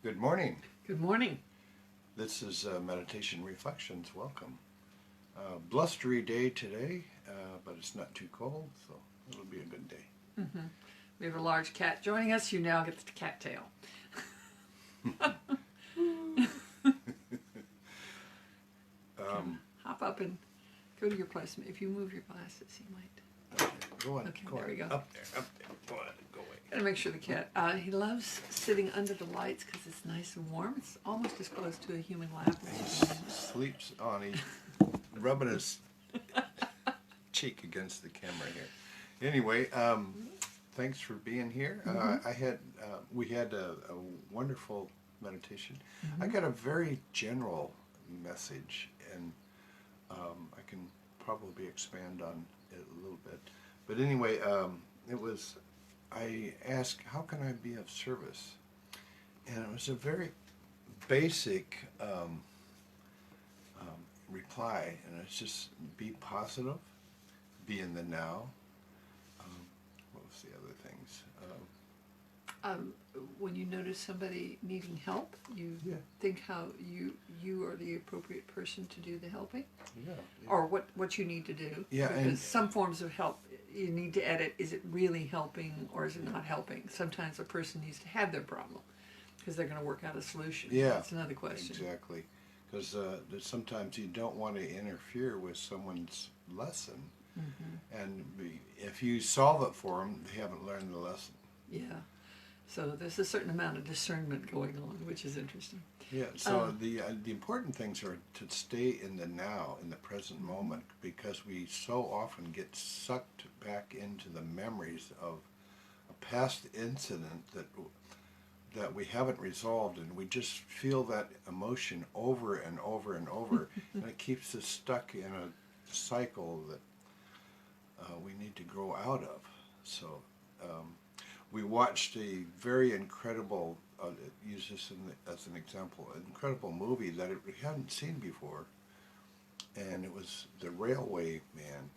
Good morning. Good morning. This is Meditation Reflections. Welcome. Blustery day today, but it's not too cold, so it'll be a good day. Mm-hmm. We have a large cat joining us. You now get the cat tail. Hop up and go to your place. If you move your glasses, you might. Okay, go on. Okay, go there on. we go. Up there. Go on. Go away. Gotta make sure the cat. He loves sitting under the lights because it's nice and warm. It's almost as close to a human lap as you can. Sleeps on. He's rubbing his cheek against the camera here. Anyway, thanks for being here. We had a wonderful meditation. I got a very general message, and I can probably expand on it a little bit. But anyway, I asked, how can I be of service? And it was a very basic reply, and it's just be positive, be in the now. What was the other things? When you notice somebody needing help, you think how you are the appropriate person to do the helping, or what you need to do. Yeah, because some forms of help you need to edit. Is it really helping or is it not helping? Sometimes a person needs to have their problem because they're going to work out a solution. Yeah, that's another question. Exactly, because sometimes you don't want to interfere with someone's lesson, and if you solve it for them, they haven't learned the lesson. Yeah. So there's a certain amount of discernment going on, which is interesting. Yeah, so the important things are to stay in the now, in the present moment, because we so often get sucked back into the memories of a past incident that we haven't resolved, and we just feel that emotion over and over and over, and it keeps us stuck in a cycle that we need to grow out of. So we watched a very incredible, use this as an example, an incredible movie that we hadn't seen before, and it was The Railway Man.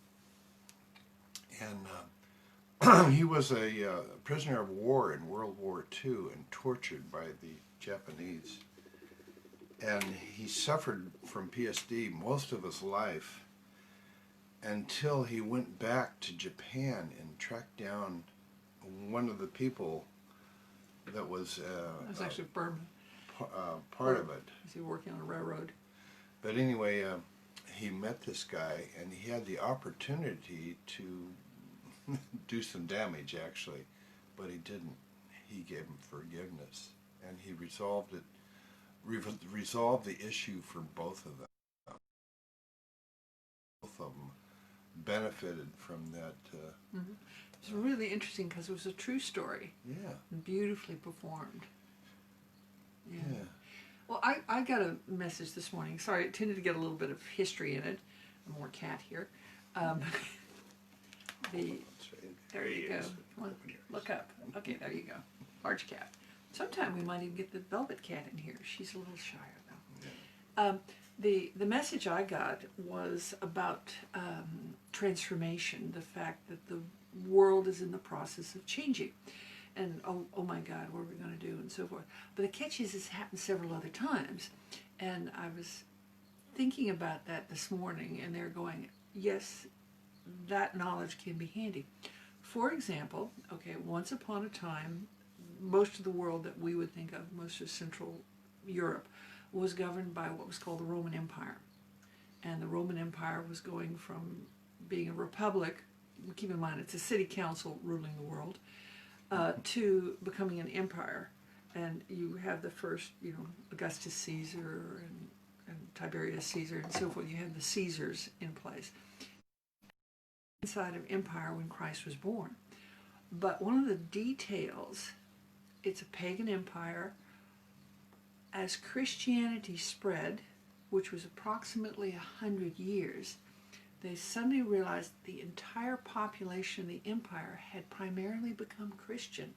And he was a prisoner of war in World War II and tortured by the Japanese. And he suffered from PSD most of his life until he went back to Japan and tracked down one of the people that was actually Burma. Part of it. Was he working on a railroad? But anyway, he met this guy, and he had the opportunity to do some damage, actually, but he didn't. He gave him forgiveness, and he resolved the issue for both of them. Both of them benefited from that. It's really interesting because it was a true story. Yeah. And beautifully performed. Yeah. Well, I got a message this morning. Sorry, it tended to get a little bit of history in it. More cat here. There you go. Come on, look up. Okay, there you go. Large cat. Sometime we might even get the velvet cat in here. She's a little shy though. The message I got was about transformation, the fact that the world is in the process of changing, and oh my God, what are we going to do, and so forth. But the catch is, it's happened several other times, and I was thinking about that this morning, and they're going, yes, that knowledge can be handy. For example, okay, once upon a time, most of the world that we would think of, most of Central Europe, was governed by what was called the Roman Empire. And the Roman Empire was going from being a republic, keep in mind it's a city council ruling the world, to becoming an empire. And you have the first, Augustus Caesar and Tiberius Caesar and so forth. You have the Caesars in place. Inside of empire when Christ was born. But one of the details, it's a pagan empire. As Christianity spread, which was approximately 100 years, they suddenly realized the entire population of the empire had primarily become Christian.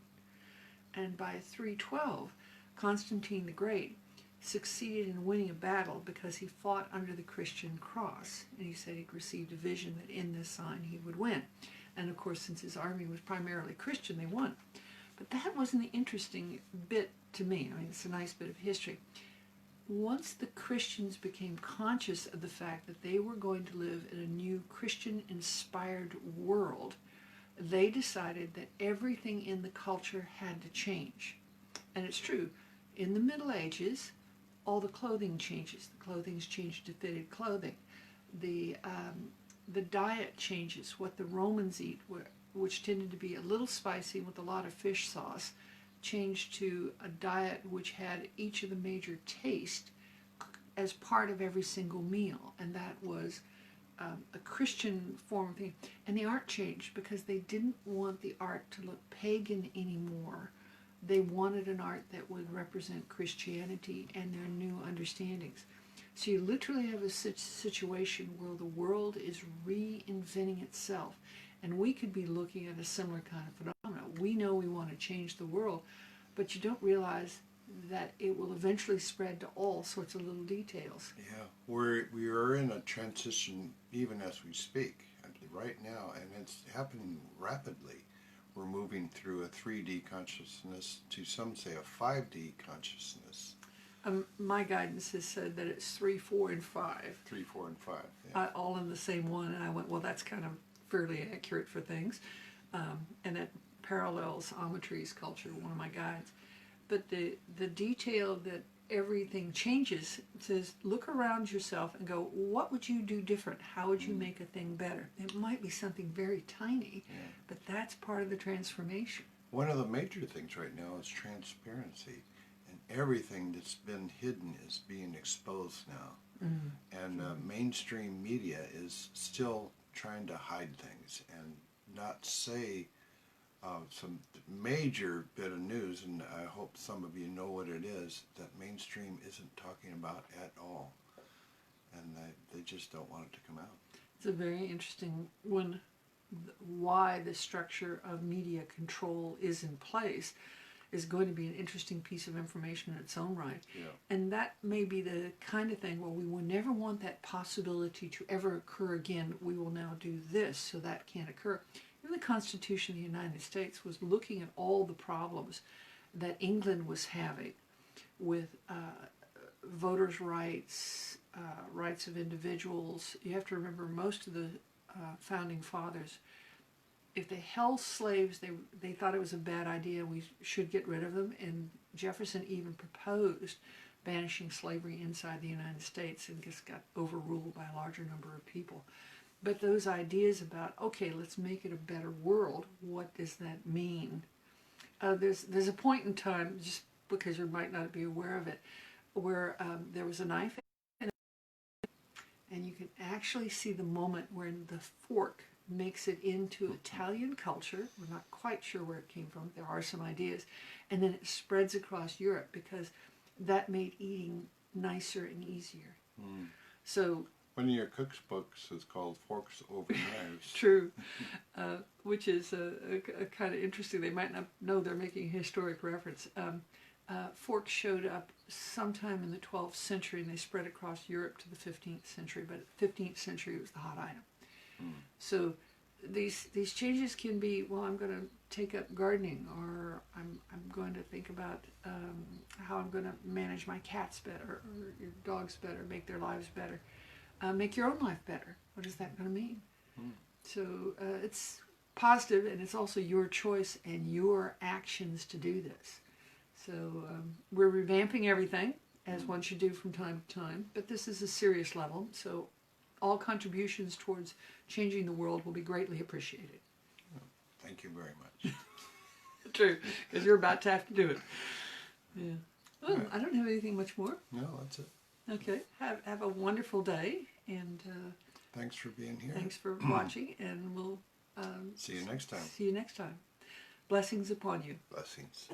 And by 312, Constantine the Great succeeded in winning a battle because he fought under the Christian cross. And he said he'd received a vision that in this sign he would win. And of course, since his army was primarily Christian, they won. But that wasn't the interesting bit to me. I mean, it's a nice bit of history. Once the Christians became conscious of the fact that they were going to live in a new Christian-inspired world, they decided that everything in the culture had to change. And it's true. In the Middle Ages, all the clothing changes. The clothing's changed to fitted clothing. The diet changes. What the Romans eat, which tended to be a little spicy with a lot of fish sauce, changed to a diet which had each of the major tastes as part of every single meal. And that was a Christian form of thing. And the art changed because they didn't want the art to look pagan anymore. They wanted an art that would represent Christianity and their new understandings. So you literally have a situation where the world is reinventing itself. And we could be looking at a similar kind of phenomenon. We know we want to change the world, but you don't realize that it will eventually spread to all sorts of little details. Yeah, we are in a transition even as we speak right now, and it's happening rapidly. We're moving through a 3D consciousness to, some say, a 5D consciousness. My guidance has said that it's 3, 4, and 5. 3, 4, and 5. Yeah. All in the same one, and I went, well, that's kind of fairly accurate for things. And that parallels Amitry's culture, one of my guides. But the detail that everything changes says, look around yourself and go, what would you do different? How would you make a thing better? It might be something very tiny, but that's part of the transformation. One of the major things right now is transparency, and everything that's been hidden is being exposed now. And mainstream media is still trying to hide things and not say some major bit of news, and I hope some of you know what it is, that mainstream isn't talking about at all. And they just don't want it to come out. It's a very interesting one, why the structure of media control is in place is going to be an interesting piece of information in its own right. Yeah. And that may be the kind of thing where we will never want that possibility to ever occur again. We will now do this so that can't occur. Even the Constitution of the United States was looking at all the problems that England was having with voters' rights, rights of individuals. You have to remember most of the founding fathers, if they held slaves, they thought it was a bad idea, we should get rid of them, and Jefferson even proposed banishing slavery inside the United States and just got overruled by a larger number of people. But those ideas about, okay, let's make it a better world, what does that mean? There's a point in time, just because you might not be aware of it, where there was a knife, and you can actually see the moment when the fork makes it into Italian culture. We're not quite sure where it came from. There are some ideas. And then it spreads across Europe because that made eating nicer and easier. So one of your cook's books is called Forks Over Knives. True, which is a kind of interesting. They might not know they're making a historic reference. Forks showed up sometime in the 12th century, and they spread across Europe to the 15th century, but 15th century was the hot item. So these changes can be, well, I'm going to take up gardening, or I'm going to think about how I'm going to manage my cats better, or your dogs better, make their lives better. Make your own life better. What is that going to mean? So it's positive, and it's also your choice and your actions to do this. So we're revamping everything, as one should do from time to time, but this is a serious level, so all contributions towards changing the world will be greatly appreciated. Thank you very much. True, because you're about to have to do it. Yeah. Well, right. I don't have anything much more. No, that's it. Okay. Have a wonderful day, and thanks for being here. Thanks for watching, and we'll see you next time. See you next time. Blessings upon you. Blessings.